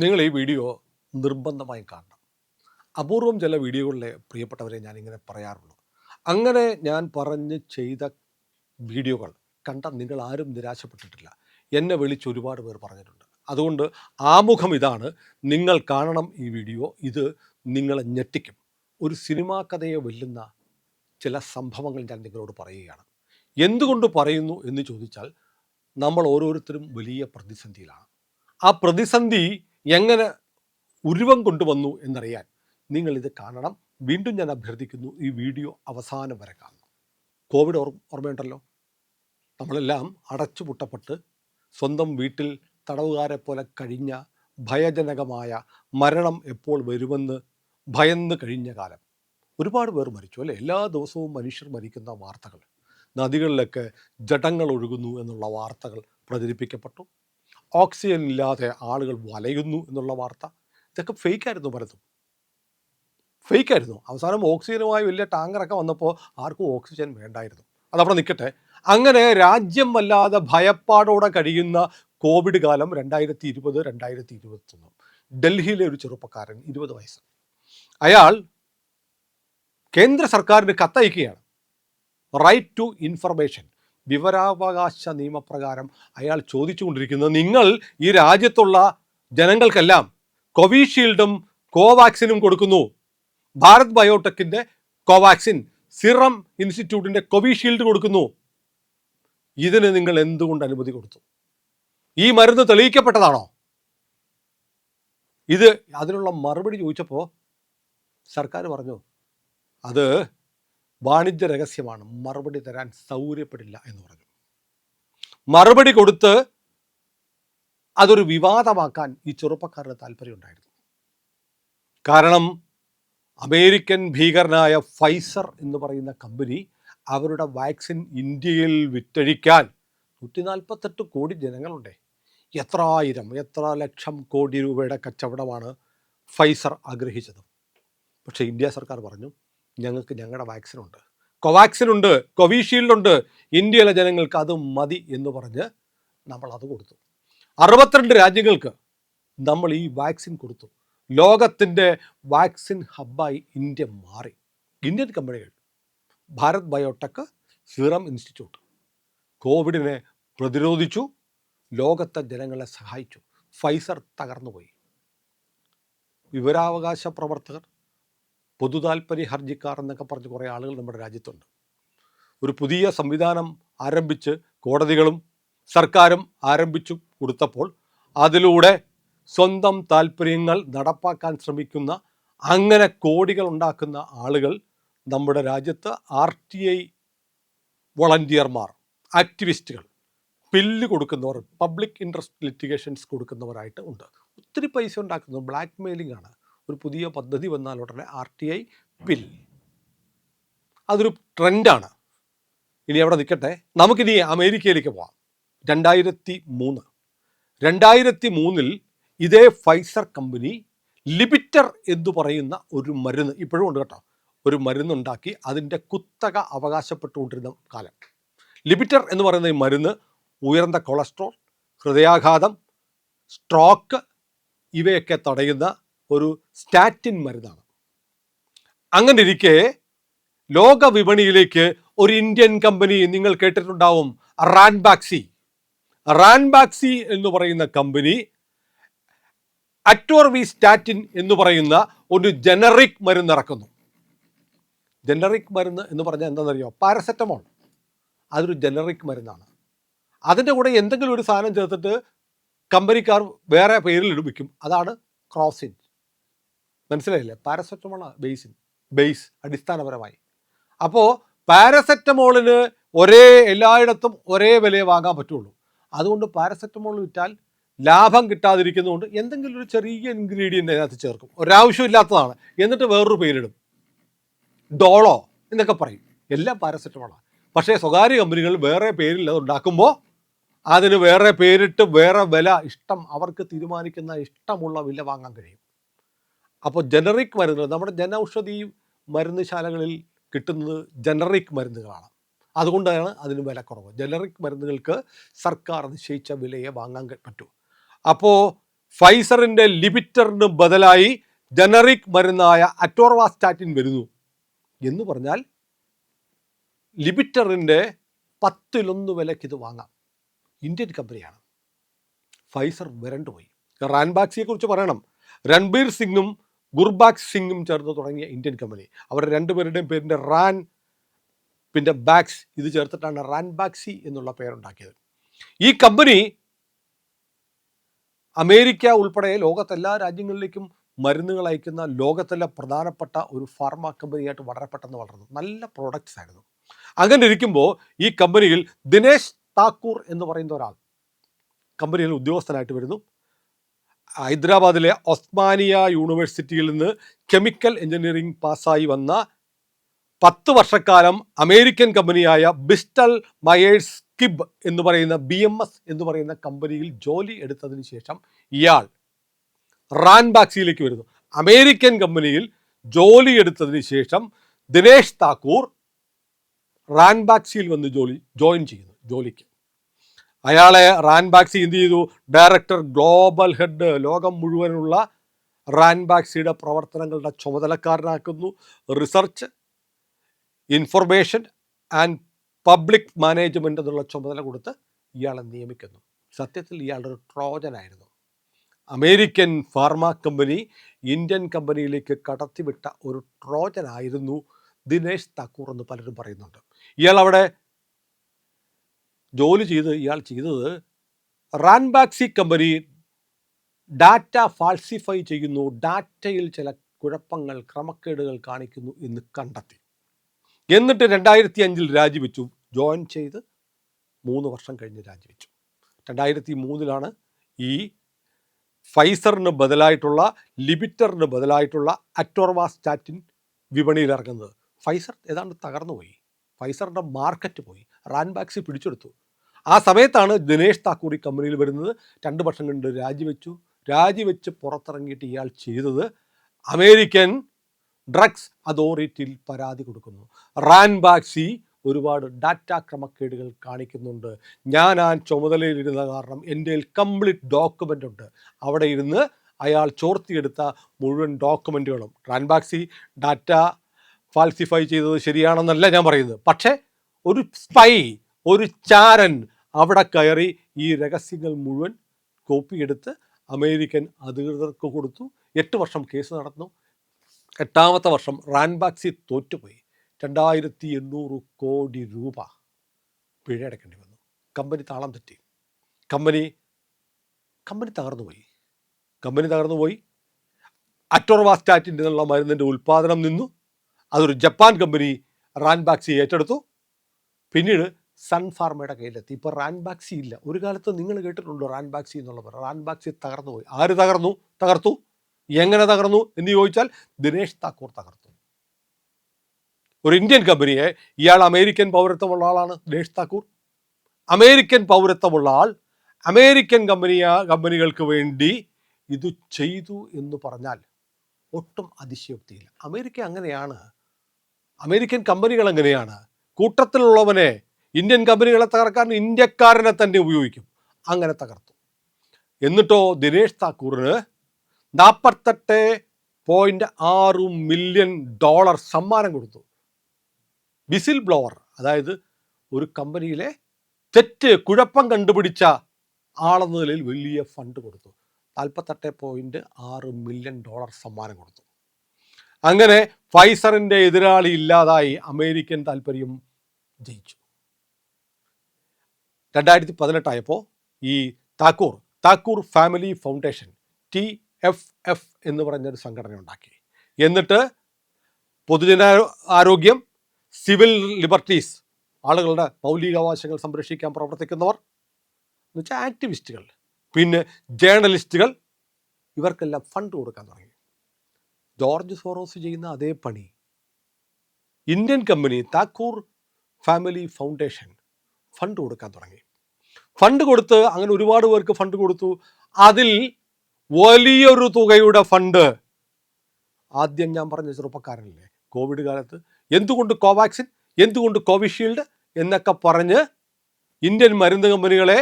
നിങ്ങൾ ഈ വീഡിയോ നിർബന്ധമായും കാണണം. അപൂർവം ചില വീഡിയോകളിലെ പ്രിയപ്പെട്ടവരെ ഞാനിങ്ങനെ പറയാറുള്ളൂ. അങ്ങനെ ഞാൻ പറഞ്ഞ് ചെയ്ത വീഡിയോകൾ കണ്ട നിങ്ങൾ ആരും നിരാശപ്പെട്ടിട്ടില്ല. എന്നെ വിളിച്ച് ഒരുപാട് പേർ പറഞ്ഞിട്ടുണ്ട്. അതുകൊണ്ട് ആമുഖം ഇതാണ്: നിങ്ങൾ കാണണം ഈ വീഡിയോ. ഇത് നിങ്ങളെ ഞെട്ടിക്കും. ഒരു സിനിമാ കഥയെ വെല്ലുന്ന ചില സംഭവങ്ങൾ ഞാൻ നിങ്ങളോട് പറയുകയാണ്. എന്തുകൊണ്ട് പറയുന്നു എന്ന് ചോദിച്ചാൽ, നമ്മൾ ഓരോരുത്തരും വലിയ പ്രതിസന്ധിയിലാണ്. ആ പ്രതിസന്ധി എങ്ങനെ ഉരുവം കൊണ്ടുവന്നു എന്നറിയാൻ നിങ്ങളിത് കാണണം. വീണ്ടും ഞാൻ അഭ്യർത്ഥിക്കുന്നു, ഈ വീഡിയോ അവസാനം വരെ കാണണം. കോവിഡ് ഓർമ്മയുണ്ടല്ലോ. നമ്മളെല്ലാം അടച്ചുപൂട്ടപ്പെട്ട് സ്വന്തം വീട്ടിൽ തടവുകാരെ പോലെ കഴിഞ്ഞ, ഭയജനകമായ മരണം എപ്പോൾ വരുമെന്ന് ഭയന്ന് കഴിഞ്ഞ കാലം. ഒരുപാട് പേർ മരിച്ചു അല്ലേ? എല്ലാ ദിവസവും മനുഷ്യർ മരിക്കുന്ന വാർത്തകൾ, നദികളിലൊക്കെ ജഡങ്ങൾ ഒഴുകുന്നു എന്നുള്ള വാർത്തകൾ പ്രചരിപ്പിക്കപ്പെട്ടു. ഓക്സിജൻ ഇല്ലാതെ ആളുകൾ വലയുന്നു എന്നുള്ള വാർത്ത, ഇതൊക്കെ ഫേക്കായിരുന്നു. പലതും ഫേക്കായിരുന്നു. അവസാനം ഓക്സിജനുമായി വലിയ ടാങ്കറൊക്കെ വന്നപ്പോൾ ആർക്കും ഓക്സിജൻ വേണ്ടായിരുന്നു. അതവിടെ നിൽക്കട്ടെ. അങ്ങനെ രാജ്യം വല്ലാതെ ഭയപ്പാടോടെ കഴിയുന്ന കോവിഡ് കാലം 2020, 2021. ഡൽഹിയിലെ ഒരു ചെറുപ്പക്കാരൻ, 20 വയസ്സ്, അയാൾ കേന്ദ്ര സർക്കാരിന് കത്തയക്കുകയാണ്. റൈറ്റ് ടു ഇൻഫർമേഷൻ, വിവരാവകാശ നിയമപ്രകാരം അയാൾ ചോദിച്ചുകൊണ്ടിരിക്കുന്നത്, നിങ്ങൾ ഈ രാജ്യത്തുള്ള ജനങ്ങൾക്കെല്ലാം കോവിഷീൽഡും കോവാക്സിനും കൊടുക്കുന്നു. ഭാരത് ബയോടെക്കിൻ്റെ കോവാക്സിൻ, സിറം ഇൻസ്റ്റിറ്റ്യൂട്ടിൻ്റെ കോവിഷീൽഡ് കൊടുക്കുന്നു. ഇതിന് നിങ്ങൾ എന്തുകൊണ്ട് അനുമതി കൊടുത്തു? ഈ മരുന്ന് തെളിയിക്കപ്പെട്ടതാണോ? അതിനുള്ള മറുപടി ചോദിച്ചപ്പോൾ സർക്കാർ പറഞ്ഞു, അത് വാണിജ്യ രഹസ്യമാണ്, മറുപടി തരാൻ സൗകര്യപ്പെടില്ല എന്ന് പറഞ്ഞു. മറുപടി കൊടുത്ത് അതൊരു വിവാദമാക്കാൻ ഈ ചെറുപ്പക്കാരുടെ താല്പര്യമുണ്ടായിരുന്നു. കാരണം അമേരിക്കൻ ഭീകരനായ ഫൈസർ എന്ന് പറയുന്ന കമ്പനി അവരുടെ വാക്സിൻ ഇന്ത്യയിൽ വിറ്റഴിക്കാൻ 148 കോടി ജനങ്ങളുണ്ട്. എത്ര ലക്ഷം കോടി രൂപയുടെ കച്ചവടമാണ് ഫൈസർ ആഗ്രഹിച്ചത്. പക്ഷേ ഇന്ത്യ സർക്കാർ പറഞ്ഞു, ഞങ്ങൾക്ക് ഞങ്ങളുടെ വാക്സിനുണ്ട്, കോവാക്സിനുണ്ട്, കോവിഷീൽഡുണ്ട്, ഇന്ത്യയിലെ ജനങ്ങൾക്ക് അത് മതി എന്ന് പറഞ്ഞ് നമ്മൾ അത് കൊടുത്തു. 62 രാജ്യങ്ങൾക്ക് നമ്മൾ ഈ വാക്സിൻ കൊടുത്തു. ലോകത്തിൻ്റെ വാക്സിൻ ഹബ്ബായി ഇന്ത്യ മാറി. ഇന്ത്യൻ കമ്പനികൾ, ഭാരത് ബയോടെക്, സിറം ഇൻസ്റ്റിറ്റ്യൂട്ട്, കോവിഡിനെ പ്രതിരോധിച്ചു, ലോകത്തെ ജനങ്ങളെ സഹായിച്ചു. ഫൈസർ തകർന്നുപോയി. വിവരാവകാശ പ്രവർത്തകർ, പൊതുതാൽപര്യ ഹർജിക്കാർ എന്നൊക്കെ പറഞ്ഞ് കുറേ ആളുകൾ നമ്മുടെ രാജ്യത്തുണ്ട്. ഒരു പുതിയ സംവിധാനം ആരംഭിച്ച് കോടതികളും സർക്കാരും ആരംഭിച്ചു കൊടുത്തപ്പോൾ അതിലൂടെ സ്വന്തം താല്പര്യങ്ങൾ നടപ്പാക്കാൻ ശ്രമിക്കുന്ന, അങ്ങനെ കോടികൾ ഉണ്ടാക്കുന്ന ആളുകൾ നമ്മുടെ രാജ്യത്ത് RTI വോളണ്ടിയർമാർ, ആക്ടിവിസ്റ്റുകൾ, ബില്ല് കൊടുക്കുന്നവർ, പബ്ലിക് ഇൻട്രസ്റ്റ് ലിറ്റിഗേഷൻസ് കൊടുക്കുന്നവരായിട്ട് ഉണ്ട്. ഒത്തിരി പൈസ ഉണ്ടാക്കുന്നത് ബ്ലാക്ക് മെയിലിംഗ് ആണ്. ഒരു പുതിയ പദ്ധതി വന്നാൽ ഉടനെ RTI ബിൽ, അതൊരു ട്രെൻഡാണ്. ഇനി അവിടെ നിൽക്കട്ടെ, നമുക്കിനി അമേരിക്കയിലേക്ക് പോകാം. 2003 ഇതേ ഫൈസർ കമ്പനി ലിബിറ്റർ എന്ന് പറയുന്ന ഒരു മരുന്ന്, ഇപ്പോഴും ഉണ്ട് കേട്ടോ, ഒരു മരുന്നുണ്ടാക്കി അതിൻ്റെ കുത്തക അവകാശപ്പെട്ടുകൊണ്ടിരുന്ന കാലം. ലിബിറ്റർ എന്ന് പറയുന്ന ഈ മരുന്ന് ഉയർന്ന കൊളസ്ട്രോൾ, ഹൃദയാഘാതം, സ്ട്രോക്ക് ഇവയൊക്കെ തടയുന്ന ഒരു സ്റ്റാറ്റിൻ മരുന്നാണ്. അങ്ങനെ ഇരിക്കെ ലോക വിപണിയിലേക്ക് ഒരു ഇന്ത്യൻ കമ്പനി, നിങ്ങൾ കേട്ടിട്ടുണ്ടാവും, റാൻബാക്സി എന്ന് പറയുന്ന കമ്പനി അറ്റോർവിസ്റ്റാറ്റിൻ എന്ന് പറയുന്ന ഒരു ജനറിക് മരുന്ന് ഇറക്കുന്നു. ജനറിക് മരുന്ന് എന്ന് പറഞ്ഞാൽ എന്താണെന്നറിയോ? പാരസെറ്റമോൾ. അതൊരു ജനറിക് മരുന്നാണ്. അതിൻ്റെ കൂടെ എന്തെങ്കിലും ഒരു സാധനം ചേർത്തിട്ട് കമ്പനിക്കാർ വേറെ പേരിൽ വയ്ക്കും. അതാണ് ക്രോസിൻ. മനസ്സിലായില്ലേ? പാരസെറ്റമോളാണ് ബേസ് അടിസ്ഥാനപരമായി. അപ്പോൾ പാരസെറ്റമോളിന് എല്ലായിടത്തും ഒരേ വിലയെ വാങ്ങാൻ പറ്റുള്ളൂ. അതുകൊണ്ട് പാരസെറ്റമോൾ വിറ്റാൽ ലാഭം കിട്ടാതിരിക്കുന്നതുകൊണ്ട് എന്തെങ്കിലും ഒരു ചെറിയ ഇൻഗ്രീഡിയൻ്റ് അതിനകത്ത് ചേർക്കും, ഒരാവശ്യമില്ലാത്തതാണ്, എന്നിട്ട് വേറൊരു പേരിടും, ഡോളോ എന്നൊക്കെ പറയും. എല്ലാം പാരസെറ്റമോളാണ്. പക്ഷേ സ്വകാര്യ കമ്പനികൾ വേറെ പേരിൽ അത് ഉണ്ടാക്കുമ്പോൾ അതിന് വേറെ പേരിട്ട് വേറെ വില, അവർക്ക് തീരുമാനിക്കുന്ന ഇഷ്ടമുള്ള വില വാങ്ങാൻ കഴിയും. അപ്പോൾ ജനറിക് മരുന്നുകൾ, നമ്മുടെ ജനൌഷധി മരുന്നുശാലകളിൽ കിട്ടുന്നത് ജനറിക് മരുന്നുകളാണ്. അതുകൊണ്ടാണ് അതിന് വില കുറവ്. ജനറിക് മരുന്നുകൾക്ക് സർക്കാർ നിശ്ചയിച്ച വിലയെ വാങ്ങാൻ പറ്റൂ. അപ്പോൾ ഫൈസറിൻ്റെ ലിപിറ്ററിന് ബദലായി ജനറിക് മരുന്നായ അറ്റോർവാസ്റ്റാറ്റിൻ വരുന്നു എന്ന് പറഞ്ഞാൽ ലിപിറ്ററിൻ്റെ 10 വിലയ്ക്ക് ഇത് വാങ്ങാം. ഇന്ത്യൻ കമ്പനിയാണ്. ഫൈസർ വരണ്ടുപോയി. റാൻബാക്സിയെ കുറിച്ച് പറയണം. രൺബീർ സിംഗും ഗുർബാക്സ് സിംഗും ചേർന്ന് തുടങ്ങിയ ഇന്ത്യൻ കമ്പനി. അവർ രണ്ടുപേരുടെയും പേരിൻ്റെ റാൻ പിന്നെ ബാക്സ് ഇത് ചേർത്തിട്ടാണ് റാൻബാക്സി എന്നുള്ള പേരുണ്ടാക്കിയത്. ഈ കമ്പനി അമേരിക്ക ഉൾപ്പെടെ ലോകത്തെല്ലാ രാജ്യങ്ങളിലേക്കും മരുന്നുകൾ അയക്കുന്ന ലോകത്തിലെ പ്രധാനപ്പെട്ട ഒരു ഫാർമ കമ്പനിയായിട്ട് വളരെ പെട്ടെന്ന് വളർന്നു. നല്ല പ്രോഡക്റ്റ്സ് ആയിരുന്നു. അങ്ങനെ ഇരിക്കുമ്പോൾ ഈ കമ്പനിയിൽ ദിനേശ് താക്കൂർ എന്ന് പറയുന്ന ഒരാൾ കമ്പനിയിൽ ഉദ്യോഗസ്ഥനായിട്ട് വരുന്നു. ഹൈദരാബാദിലെ ഒസ്മാനിയ യൂണിവേഴ്സിറ്റിയിൽ നിന്ന് കെമിക്കൽ എഞ്ചിനീയറിംഗ് പാസ്സായി വന്ന 10 വർഷക്കാലം അമേരിക്കൻ കമ്പനിയായ ബിസ്റ്റൽ മയേഴ്സ് സ്കിബ് എന്ന് പറയുന്ന BMS എന്ന് പറയുന്ന കമ്പനിയിൽ ജോലി എടുത്തതിന് ശേഷം ഇയാൾ റാൻബാക്സിയിലേക്ക് വരുന്നു. അമേരിക്കൻ കമ്പനിയിൽ ജോലി എടുത്തതിന് ശേഷം ദിനേശ് താക്കൂർ റാൻബാക്സിയിൽ വന്ന് ജോയിൻ ചെയ്യുന്നു ജോലിക്ക്. അയാളെ റാൻബാക്സി എന്ത് ചെയ്തു? ഡയറക്ടർ ഗ്ലോബൽ ഹെഡ്, ലോകം മുഴുവനുള്ള റാൻബാക്സിയുടെ പ്രവർത്തനങ്ങളുടെ ചുമതലക്കാരനാക്കുന്നു. Research, information and public management എന്നുള്ള ചുമതല കൊടുത്ത് ഇയാളെ നിയമിക്കുന്നു. സത്യത്തിൽ ഇയാളൊരു ട്രോജനായിരുന്നു. അമേരിക്കൻ ഫാർമ കമ്പനി ഇന്ത്യൻ കമ്പനിയിലേക്ക് കടത്തിവിട്ട ഒരു ട്രോജനായിരുന്നു ദിനേശ് താക്കൂർ എന്ന് പലരും പറയുന്നുണ്ട്. ഇയാൾ അവിടെ ജോലി ഇയാൾ ചെയ്തത് റാൻബാക്സി കമ്പനി ഡാറ്റ ഫാൾസിഫൈ ചെയ്യുന്നു, ഡാറ്റയിൽ ചില കുഴപ്പങ്ങൾ, ക്രമക്കേടുകൾ കാണിക്കുന്നു എന്ന് കണ്ടെത്തി. എന്നിട്ട് 2005 രാജിവെച്ചു. ജോയിൻ ചെയ്ത് 3 വർഷം കഴിഞ്ഞ് രാജിവെച്ചു. 2003 ഈ ഫൈസറിന് ബദലായിട്ടുള്ള ലിപിറ്ററിന് ബദലായിട്ടുള്ള അറ്റോർവാസ്റ്റാറ്റിൻ വിപണിയിൽ ഇറങ്ങുന്നത്. ഫൈസർ ഏതാണ്ട് തകർന്നുപോയി. ഫൈസറിൻ്റെ മാർക്കറ്റ് പോയി. റാൻബാക്സി പിടിച്ചെടുത്തു. ആ സമയത്താണ് ദിനേശ് താക്കൂർ ഈ കമ്പനിയിൽ വരുന്നത്. 2 വർഷം കൊണ്ട് രാജിവെച്ച് പുറത്തിറങ്ങിയിട്ട് ഇയാൾ ചെയ്തത് അമേരിക്കൻ ഡ്രഗ്സ് അതോറിറ്റിയിൽ പരാതി കൊടുക്കുന്നു. റാൻബാക്സി ഒരുപാട് ഡാറ്റ ക്രമക്കേടുകൾ കാണിക്കുന്നുണ്ട്. ഞാൻ ആ ചുമതലയിലിരുന്ന കാരണം എൻ്റെ കംപ്ലീറ്റ് ഡോക്യുമെൻ്റ് ഉണ്ട്. അവിടെ ഇരുന്ന് അയാൾ ചോർത്തിയെടുത്ത മുഴുവൻ ഡോക്യുമെൻറ്റുകളും. റാൻബാക്സി ഡാറ്റ ഫാൾസിഫൈ ചെയ്തത് ശരിയാണെന്നല്ല ഞാൻ പറയുന്നത്. പക്ഷേ ഒരു സ്പൈ, ഒരു ചാരൻ അവിടെ കയറി ഈ രഹസ്യങ്ങൾ മുഴുവൻ കോപ്പിയെടുത്ത് അമേരിക്കൻ അധികൃതർക്ക് കൊടുത്തു. 8 വർഷം കേസ് നടന്നു. 8ാമത്തെ വർഷം റാൻബാക്സി തോറ്റുപോയി. 2800 കോടി രൂപ പിഴ അടയ്ക്കേണ്ടി വന്നു. കമ്പനി താളം തെറ്റി. കമ്പനി തകർന്നുപോയി. അറ്റോർവാസ്റ്റാറ്റിൻ എന്നുള്ള മരുന്നിൻ്റെ ഉൽപ്പാദനം നിന്നു. അതൊരു ജപ്പാൻ കമ്പനി റാൻബാക്സി ഏറ്റെടുത്തു. പിന്നീട് സൺ ഫാർമയുടെ കയ്യിലെത്തി. ഇപ്പോൾ റാൻബാക്സി ഇല്ല. ഒരു കാലത്ത് നിങ്ങൾ കേട്ടിട്ടുണ്ടോ റാൻബാക്സി എന്നുള്ള പേര്? റാൻബാക്സി തകർന്നുപോയി. ആര് തകർത്തു? എങ്ങനെ തകർന്നു എന്ന് ചോദിച്ചാൽ ദിനേശ് താക്കൂർ തകർത്തു. ഒരു ഇന്ത്യൻ കമ്പനിയെ, ഇയാൾ അമേരിക്കൻ പൗരത്വമുള്ള ആളാണ് ദിനേശ് താക്കൂർ. അമേരിക്കൻ പൗരത്വമുള്ള ആൾ അമേരിക്കൻ കമ്പനികൾക്ക് വേണ്ടി ഇത് ചെയ്തു എന്ന് പറഞ്ഞാൽ ഒട്ടും അതിശയോക്തിയില്ല. അമേരിക്ക അങ്ങനെയാണ്. അമേരിക്കൻ കമ്പനികൾ അങ്ങനെയാണ്. കൂട്ടത്തിലുള്ളവനെ, ഇന്ത്യൻ കമ്പനികളെ തകർക്കാൻ ഇന്ത്യക്കാരനെ തന്നെ ഉപയോഗിക്കും. അങ്ങനെ തകർത്തു. എന്നിട്ടോ ദിനേശ് താക്കൂറിന് $48.6 മില്യൺ സമ്മാനം കൊടുത്തു. വിസിൽ ബ്ലോവർ, അതായത് ഒരു കമ്പനിയിലെ കുഴപ്പം കണ്ടുപിടിച്ച ആളെന്ന നിലയിൽ വലിയ ഫണ്ട് കൊടുത്തു. $48.6 മില്യൺ സമ്മാനം കൊടുത്തു. അങ്ങനെ ഫൈസറിൻ്റെ എതിരാളി ഇല്ലാതായി. അമേരിക്കൻ താല്പര്യം ജയിച്ചു. 2018 ആയപ്പോൾ ഈ താക്കൂർ ഫാമിലി ഫൗണ്ടേഷൻ TFF എന്ന് പറഞ്ഞൊരു സംഘടന ഉണ്ടാക്കി. എന്നിട്ട് പൊതുജന ആരോഗ്യം, സിവിൽ ലിബർട്ടീസ്, ആളുകളുടെ മൗലികാവകാശങ്ങൾ സംരക്ഷിക്കാൻ പ്രവർത്തിക്കുന്നവർ എന്ന് വെച്ചാൽ ആക്ടിവിസ്റ്റുകൾ, പിന്നെ ജേർണലിസ്റ്റുകൾ, ഇവർക്കെല്ലാം ഫണ്ട് കൊടുക്കാൻ തുടങ്ങി. ജോർജ് സോറോസ് ചെയ്യുന്ന അതേ പണി Indian company Thakur family foundation fund കൊടുക്കാൻ തുടങ്ങി. ഫണ്ട് കൊടുത്ത് അങ്ങനെ ഒരുപാട് പേർക്ക് ഫണ്ട് കൊടുത്തു. അതിൽ വലിയൊരു തുകയുടെ ഫണ്ട് ആദ്യം ഞാൻ പറഞ്ഞ ചെറുപ്പക്കാരനല്ലേ, കോവിഡ് കാലത്ത് എന്തുകൊണ്ട് കോവാക്സിൻ, എന്തുകൊണ്ട് കോവിഷീൽഡ് എന്നൊക്കെ പറഞ്ഞ് ഇന്ത്യൻ മരുന്ന് കമ്പനികളെ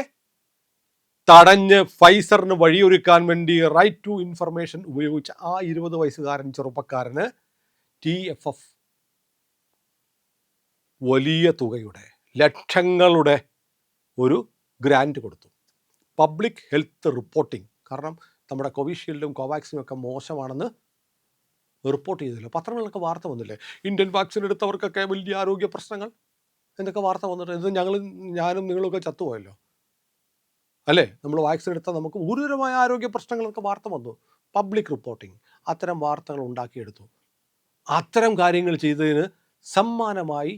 തടഞ്ഞ് ഫൈസറിന് വഴിയൊരുക്കാൻ വേണ്ടി റൈറ്റ് ടു ഇൻഫർമേഷൻ ഉപയോഗിച്ച ആ 20 വയസ്സുകാരൻ ചെറുപ്പക്കാരന് TFF വലിയ തുകയുടെ ലക്ഷങ്ങളുടെ ഒരു ഗ്രാൻഡ് കൊടുത്തു. Public health reporting. കാരണം നമ്മുടെ കോവിഷീൽഡും കോവാക്സിനും ഒക്കെ മോശമാണെന്ന് റിപ്പോർട്ട് ചെയ്തില്ല. പത്രങ്ങളിലൊക്കെ വാർത്ത വന്നില്ലേ, ഇന്ത്യൻ വാക്സിൻ എടുത്തവർക്കൊക്കെ വലിയ ആരോഗ്യ പ്രശ്നങ്ങൾ എന്നൊക്കെ വാർത്ത വന്നിട്ട് ഇത് ഞാനും നിങ്ങളൊക്കെ ചത്തുപോയല്ലോ അല്ലേ. നമ്മൾ വാക്സിൻ എടുത്താൽ നമുക്ക് ഗുരുതരമായ ആരോഗ്യ പ്രശ്നങ്ങളൊക്കെ വാർത്ത വന്നു. പബ്ലിക് റിപ്പോർട്ടിംഗ് അത്തരം വാർത്തകൾ ഉണ്ടാക്കിയെടുത്തു. അത്തരം കാര്യങ്ങൾ ചെയ്തതിന് സമ്മാനമായി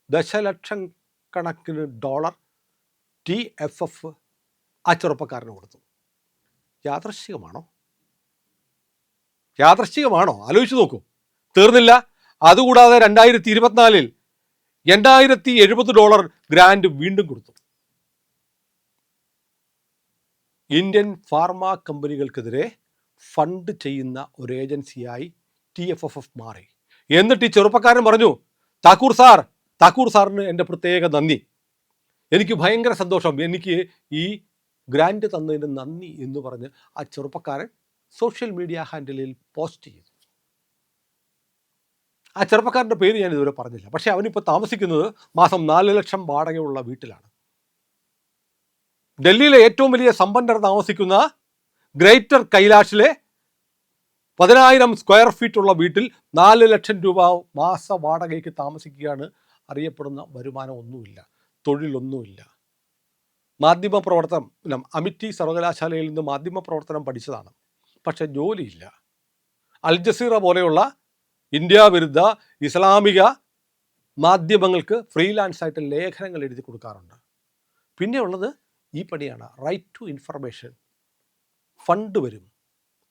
ദശലക്ഷം കണക്കിന് ഡോളർ TFF ആ ചെറുപ്പക്കാരന് കൊടുത്തു. യാദൃശ്ചികമാണോ? ആലോചിച്ച് നോക്കൂ. തീർന്നില്ല. അതുകൂടാതെ 2024 $8070 ഗ്രാൻഡ് വീണ്ടും കൊടുത്തു. ഇന്ത്യൻ ഫാർമ കമ്പനികൾക്കെതിരെ ഫണ്ട് ചെയ്യുന്ന ഒരു ഏജൻസിയായി TFF മാറി. എന്നിട്ട് ഈ ചെറുപ്പക്കാരൻ പറഞ്ഞു, താക്കൂർ സാറിന് എൻ്റെ പ്രത്യേക നന്ദി, എനിക്ക് ഭയങ്കര സന്തോഷം, എനിക്ക് ഈ ഗ്രാൻഡ് തന്നതിന് നന്ദി എന്ന് പറഞ്ഞ് ആ ചെറുപ്പക്കാരൻ സോഷ്യൽ മീഡിയ ഹാൻഡിലിൽ പോസ്റ്റ് ചെയ്തു. ആ ചെറുപ്പക്കാരൻ്റെ പേര് ഞാൻ ഇതുവരെ പറഞ്ഞില്ല. പക്ഷേ അവനിപ്പോൾ താമസിക്കുന്നത് മാസം 4 ലക്ഷം വാടകയുള്ള വീട്ടിലാണ്. ഡൽഹിയിലെ ഏറ്റവും വലിയ സമ്പന്നർ താമസിക്കുന്ന ഗ്രേറ്റർ കൈലാഷിലെ 10,000 സ്ക്വയർ ഫീറ്റ് ഉള്ള വീട്ടിൽ 4 ലക്ഷം രൂപ മാസ വാടകയ്ക്ക് താമസിക്കുകയാണ്. അറിയപ്പെടുന്ന വരുമാനം ഒന്നുമില്ല, തൊഴിലൊന്നുമില്ല. മാധ്യമ പ്രവർത്തനം, അമിറ്റി സർവകലാശാലയിൽ നിന്ന് മാധ്യമ പ്രവർത്തനം പഠിച്ചതാണ്, പക്ഷെ ജോലിയില്ല. അൽ ജസീറ പോലെയുള്ള ഇന്ത്യ വിരുദ്ധ ഇസ്ലാമിക മാധ്യമങ്ങൾക്ക് ഫ്രീലാൻസായിട്ട് ലേഖനങ്ങൾ എഴുതി കൊടുക്കാറുണ്ട്. പിന്നെ ഉള്ളത് ഈ പണിയാണ്, റൈറ്റ് ടു ഇൻഫർമേഷൻ. ഫണ്ട് വരും.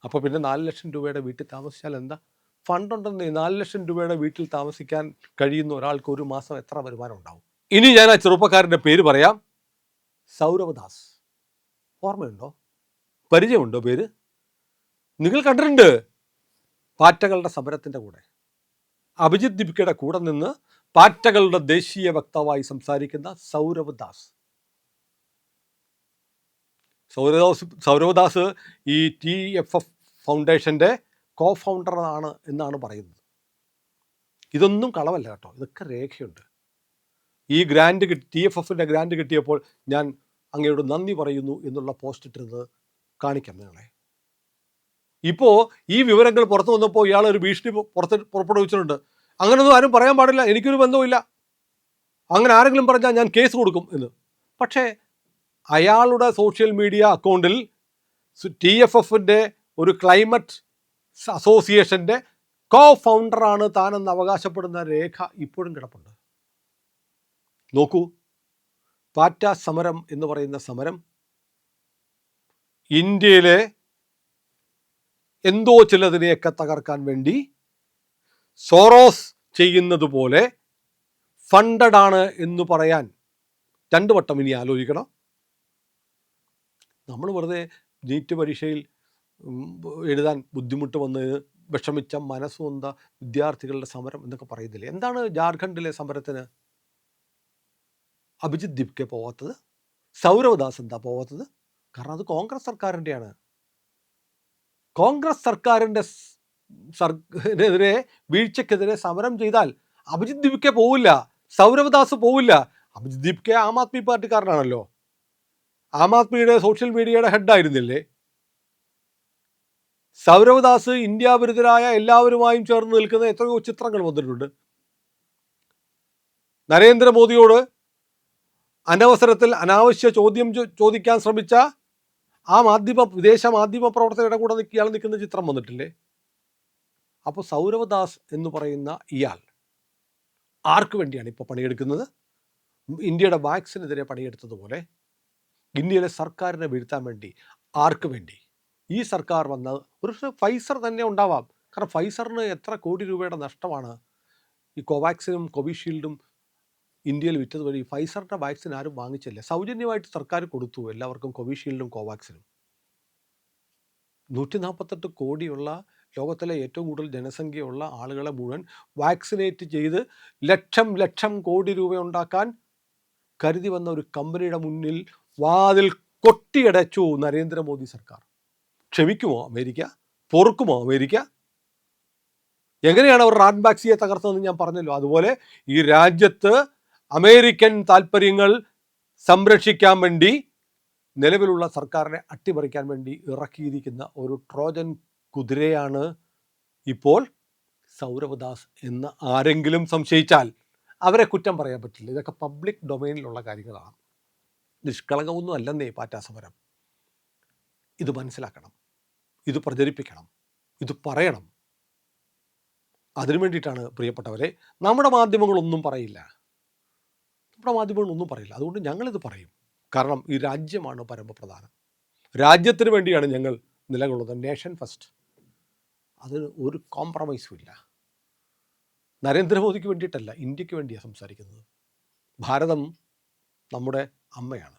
അപ്പോൾ പിന്നെ 4 ലക്ഷം രൂപയുടെ വീട്ടിൽ താമസിച്ചാൽ എന്താ? ഫണ്ടുണ്ടെന്നേ. 4 ലക്ഷം രൂപയുടെ വീട്ടിൽ താമസിക്കാൻ കഴിയുന്ന ഒരാൾക്ക് ഒരു മാസം എത്ര വരുമാനം ഉണ്ടാവും? ഇനി ഞാൻ ആ ചെറുപ്പക്കാരൻ്റെ പേര് പറയാം. സൗരവ് ദാസ്. ഓർമ്മയുണ്ടോ? പരിചയമുണ്ടോ പേര്? നിങ്ങൾ കണ്ടിട്ടുണ്ട്. പാറ്റകളുടെ സമരത്തിൻ്റെ കൂടെ അഭിജിത്ത് ദിപ്കയുടെ കൂടെ നിന്ന് പാറ്റകളുടെ ദേശീയ വക്താവായി സംസാരിക്കുന്ന സൗരവ് ദാസ്. സൗരവ് ദാസ് ഈ TFF ഫൗണ്ടേഷൻ്റെ ഫൗണ്ടറാണ് എന്നാണ് പറയുന്നത്. ഇതൊന്നും കളവല്ല കേട്ടോ, ഇതൊക്കെ രേഖയുണ്ട്. ഈ ഗ്രാൻഡ് TFFൻ്റെ ഗ്രാൻഡ് കിട്ടിയപ്പോൾ ഞാൻ അങ്ങയോട് നന്ദി പറയുന്നു എന്നുള്ള പോസ്റ്റ് ഇട്ടിരുന്നത് കാണിക്കാം നിങ്ങളെ. ഇപ്പോൾ ഈ വിവരങ്ങൾ പുറത്തു വന്നപ്പോൾ ഇയാൾ ഒരു ഭീഷണി പുറപ്പെടുവിച്ചിട്ടുണ്ട്. അങ്ങനൊന്നും ആരും പറയാൻ പാടില്ല, എനിക്കൊരു ബന്ധവുമില്ല, അങ്ങനെ ആരെങ്കിലും പറഞ്ഞാൽ ഞാൻ കേസ് കൊടുക്കും എന്ന്. പക്ഷേ അയാളുടെ സോഷ്യൽ മീഡിയ അക്കൗണ്ടിൽ TFFൻ്റെ ഒരു ക്ലൈമറ്റ് അസോസിയേഷൻ്റെ ഫൗണ്ടറാണ് താനെന്ന് അവകാശപ്പെടുന്ന രേഖ ഇപ്പോഴും കിടപ്പുണ്ട്. നോക്കൂ, പാറ്റ സമരം എന്ന് പറയുന്ന സമരം ഇന്ത്യയിലെ എന്തോ ചിലതിനെയൊക്കെ തകർക്കാൻ വേണ്ടി സോറോസ് ചെയ്യുന്നത് പോലെ ഫണ്ടഡ് ആണ് എന്ന് പറയാൻ 2 വട്ടം ഇനി ആലോചിക്കണം. നമ്മൾ വെറുതെ നീറ്റ് പരീക്ഷയിൽ എഴുതാൻ ബുദ്ധിമുട്ട് വന്ന് വിഷമിച്ച മനസ്സുകൊണ്ട വിദ്യാർത്ഥികളുടെ സമരം എന്നൊക്കെ പറയുന്നില്ലേ? എന്താണ് ജാർഖണ്ഡിലെ സമരത്തിന് അഭിജിത്ത് ദിപ്കെ പോവാത്തത്? സൗരവ് ദാസ് എന്താ പോവാത്തത്? കാരണം അത് കോൺഗ്രസ് സർക്കാരിൻ്റെയാണ്. കോൺഗ്രസ് സർക്കാരിൻ്റെ എതിരെ വീഴ്ചക്കെതിരെ സമരം ചെയ്താൽ അഭിജിത്ത് ദിപ്കെ പോവില്ല, സൗരവ് ദാസ് പോവില്ല. അഭിജിത്ത് ദിപ്കെ ആം ആദ്മി പാർട്ടിക്കാരനാണല്ലോ, ആം ആദ്മിയുടെ സോഷ്യൽ മീഡിയയുടെ ഹെഡായിരുന്നില്ലേ? സൗരവ് ദാസ് ഇന്ത്യ വിരുദ്ധരായ എല്ലാവരുമായും ചേർന്ന് നിൽക്കുന്ന എത്രയോ ചിത്രങ്ങൾ വന്നിട്ടുണ്ട്. നരേന്ദ്രമോദിയോട് അനവസരത്തിൽ അനാവശ്യ ചോദ്യം ചോദിക്കാൻ ശ്രമിച്ച ആ വിദേശ മാധ്യമ പ്രവർത്തകരുടെ കൂടെ ഇയാൾ നിൽക്കുന്ന ചിത്രം വന്നിട്ടില്ലേ? അപ്പോൾ സൗരവ് ദാസ് എന്ന് പറയുന്ന ഇയാൾ ആർക്ക് വേണ്ടിയാണ് ഇപ്പോൾ പണിയെടുക്കുന്നത്? ഇന്ത്യയുടെ വാക്സിനെതിരെ പണിയെടുത്തതുപോലെ ഇന്ത്യയിലെ സർക്കാരിനെ വീഴ്ത്താൻ വേണ്ടി. ആർക്ക് വേണ്ടി? ഈ സർക്കാർ വന്ന ഒരു ഫൈസർ തന്നെ ഉണ്ടാവാം. കാരണം ഫൈസറിന് എത്ര കോടി രൂപയുടെ നഷ്ടമാണ് ഈ കോവാക്സിനും കോവിഷീൽഡും ഇന്ത്യയിൽ വിറ്റത് വഴി. ഫൈസറിൻ്റെ വാക്സിൻ ആരും വാങ്ങിച്ചില്ല, സൗജന്യമായിട്ട് സർക്കാർ കൊടുത്തു എല്ലാവർക്കും, കോവിഷീൽഡും കോവാക്സിനും. 148 കോടിയുള്ള ലോകത്തിലെ ഏറ്റവും കൂടുതൽ ജനസംഖ്യയുള്ള ആളുകളെ മുഴുവൻ വാക്സിനേറ്റ് ചെയ്ത് ലക്ഷം കോടി രൂപ ഉണ്ടാക്കാൻ കരുതി വന്ന ഒരു കമ്പനിയുടെ മുന്നിൽ വാതിൽ കൊട്ടിയടച്ചു നരേന്ദ്രമോദി സർക്കാർ. ക്ഷമിക്കുമോ അമേരിക്ക? പൊറുക്കുമോ അമേരിക്ക? എങ്ങനെയാണ് അവർ റാൻബാക്സിയെ തകർത്തതെന്ന് ഞാൻ പറഞ്ഞല്ലോ. അതുപോലെ ഈ രാജ്യത്ത് അമേരിക്കൻ താല്പര്യങ്ങൾ സംരക്ഷിക്കാൻ വേണ്ടി നിലവിലുള്ള സർക്കാരിനെ അട്ടിമറിക്കാൻ വേണ്ടി ഇറക്കിയിരിക്കുന്ന ഒരു ട്രോജൻ കുതിരയാണ് ഇപ്പോൾ സൗരവ് ദാസ് എന്ന് ആരെങ്കിലും സംശയിച്ചാൽ അവരെ കുറ്റം പറയാൻ പറ്റില്ല. ഇതൊക്കെ പബ്ലിക് ഡൊമൈനിലുള്ള കാര്യങ്ങളാണ്. നിഷ്കളങ്കമൊന്നും അല്ലെന്നേ പാറ്റാ സമരം. ഇത് മനസ്സിലാക്കണം, ഇത് പ്രചരിപ്പിക്കണം, ഇത് പറയണം. അതിനു വേണ്ടിയിട്ടാണ് പ്രിയപ്പെട്ടവരെ നമ്മുടെ മാധ്യമങ്ങളൊന്നും പറയില്ല. അതുകൊണ്ട് ഞങ്ങളിത് പറയും. കാരണം ഈ രാജ്യമാണ് പരമപ്രധാനം. രാജ്യത്തിന് വേണ്ടിയാണ് ഞങ്ങൾ നിലകൊള്ളുന്നത്. Nation first. അതിന് ഒരു കോംപ്രമൈസും ഇല്ല. നരേന്ദ്രമോദിക്ക് വേണ്ടിയിട്ടല്ല, ഇന്ത്യക്ക് വേണ്ടിയാണ് സംസാരിക്കുന്നത്. ഭാരതം നമ്മുടെ അമ്മയാണ്.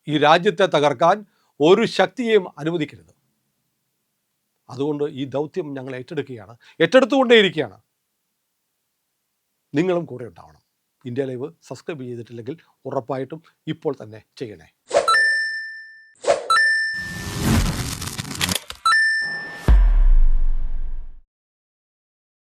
ഈ രാജ്യത്തെ തകർക്കാൻ ഒരു ശക്തിയെയും അനുവദിക്കരുത്. അതുകൊണ്ട് ഈ ദൗത്യം ഞങ്ങൾ ഏറ്റെടുത്തുകൊണ്ടേയിരിക്കുകയാണ്. നിങ്ങളും കൂടെ ഉണ്ടാവണം. ഇന്ത്യ ലൈവ് സബ്സ്ക്രൈബ് ചെയ്തിട്ടില്ലെങ്കിൽ ഉറപ്പായിട്ടും ഇപ്പോൾ തന്നെ ചെയ്യണേ.